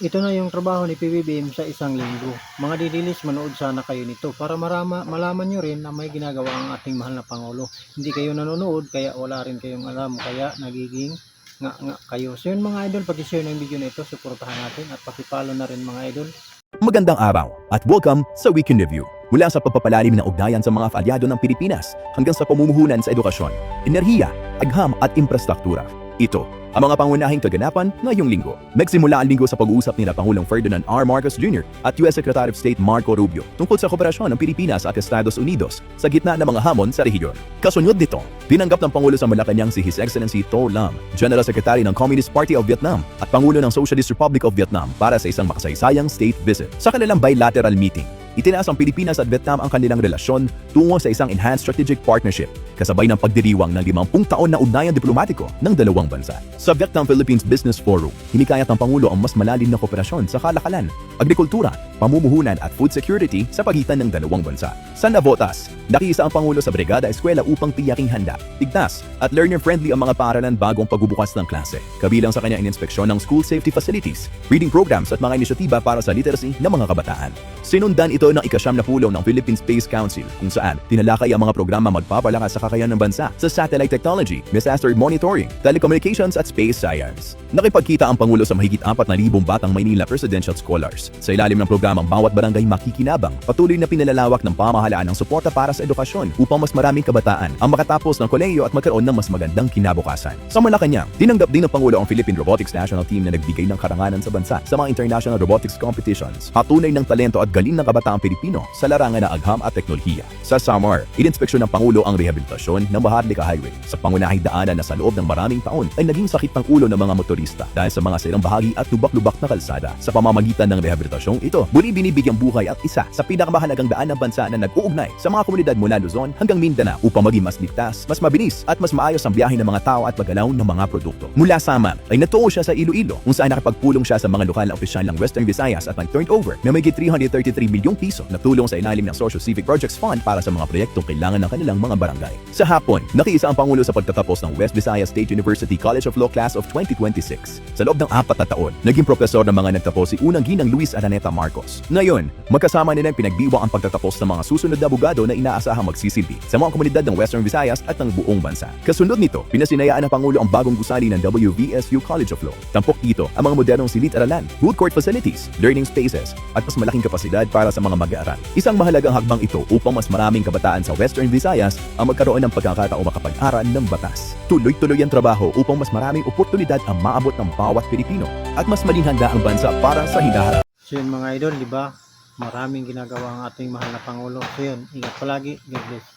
Ito na yung trabaho ni PBBM sa isang linggo. Mga didilis, manood sana kayo nito para malaman nyo rin na may ginagawa ang ating mahal na Pangulo. Hindi kayo nanonood, kaya wala rin kayong alam, kaya nagiging nga kayo. So yun mga idol, pag-share ng video na ito, suportahan natin at pakipalo na rin mga idol. Magandang araw at welcome sa Weekend Review. Mula sa pagpapalalim ng ugnayan sa mga kaalyado ng Pilipinas hanggang sa pamumuhunan sa edukasyon, enerhiya, agham at infrastruktura. Ito ang mga pangunahing kaganapan ngayong linggo. Nagsimula ang linggo sa pag-uusap nila Pangulong Ferdinand R. Marcos Jr. at US Secretary of State Marco Rubio tungkol sa kooperasyon ng Pilipinas at Estados Unidos sa gitna ng mga hamon sa rehiyon. Kasunod nito, tinanggap ng Pangulo sa Malacanang si His Excellency To Lam, General Secretary ng Communist Party of Vietnam at Pangulo ng Socialist Republic of Vietnam para sa isang makasaysayang state visit. Sa kanilang bilateral meeting, itinaas ang Pilipinas at Vietnam ang kanilang relasyon tungo sa isang enhanced strategic partnership kasabay ng pagdiriwang ng 50 taon na ugnayan diplomatiko ng dalawang bansa. Sa Vietnam-Philippines Business Forum, hinikayat ng Pangulo ang mas malalim na kooperasyon sa kalakalan, agrikultura, pamumuhunan at food security sa pagitan ng dalawang bansa. Sa Navotas, nakiisa ang Pangulo sa Brigada Eskwela upang tiyaking handa, tigtas at learner-friendly ang mga paaralan bago ang pagbubukas ng klase. Kabilang sa kanyang ininspeksyon ng school safety facilities, reading programs at mga inisyatiba para sa literacy ng mga kabataan. Sinundan ito ng ika-9 na pulong ng Philippine Space Council kung saan tinalakay ang mga programa magpapalakas sa kakayahan ng bansa sa satellite technology, disaster monitoring, telecommunications at space science. Nakipagkita ang Pangulo sa mahigit 4,000 batang Maynila Presidential Scholars. Sa ilalim ng programang Bawat Barangay Makikinabang, patuloy na pinalalawak ng pamahalaan ang suporta para sa edukasyon upang mas maraming kabataan ang makatapos ng kolehiyo at magkaroon ng mas magandang kinabukasan. Sa Malacanang, tinanggap din ng Pangulo ang Philippine Robotics National Team na nagbigay ng karangalan sa bansa sa mga international robotics competitions. Patunay ng talento at galing ng kabataang Pilipino sa larangan ng agham at teknolohiya. Sa Samar, ininspeksyon ng Pangulo ang rehabilitasyon ng Maharlika Highway sa pangunahing daanan na sa loob ng maraming taon ay naging sakit ng ulo ng mga motorista dahil sa mga sirang bahagi at lubak-lubak na kalsada. Sa pamamagitan ng rehabilitasyong ito, muli binibigyang buhay at isa sa pinakamahalagang daan ng bansa na nag-uugnay sa mga komunidad mula Luzon hanggang Mindanao upang maging mas ligtas, mas mabilis at mas maayos ang biyahe ng mga tao at paggalaw ng mga produkto. Mula Samar ay natuo siya sa Iloilo kung saan nakapagpulong siya sa mga lokal na opisyal ng Western Visayas at nag-turn over na may 333 milyong piso na tulong sa ilalim ng Social Civic Projects Fund para sa mga proyektong kailangan ng kanilang mga barangay. Sa hapon, nakiisa ang Pangulo sa pagtatapos ng West Visayas State University College of Law Class of 2026. Sa loob ng 4 na taon, naging profesor ng mga nagtapos si Unang Ginang Luis Araneta Marcos. Ngayon, magkasama nila ang pinagdiwang ang pagtatapos ng mga susunod na abogado na inaasahang magsisilbi sa mga komunidad ng Western Visayas at ng buong bansa. Kasunod nito, pinasinayaan ng Pangulo ang bagong gusali ng WVSU College of Law. Tampok dito ang mga modernong silid-aralan, food court facilities, learning spaces, at mas malaking kapasidad para sa mga mag-aaral. Isang mahalagang hakbang ito upang mas maraming kabataan sa Western Visayas ang magkaroon ng pagkakataong makapag-aral ng batas. Tuloy-tuloy ang trabaho upang mas maraming oportunidad ang maabot ng bawat Pilipino at mas maging handa ang bansa para sa hinaharap. So yun mga idol, di ba? Maraming ginagawa ang ating mahal na Pangulo. So yun, ingat palagi. God bless.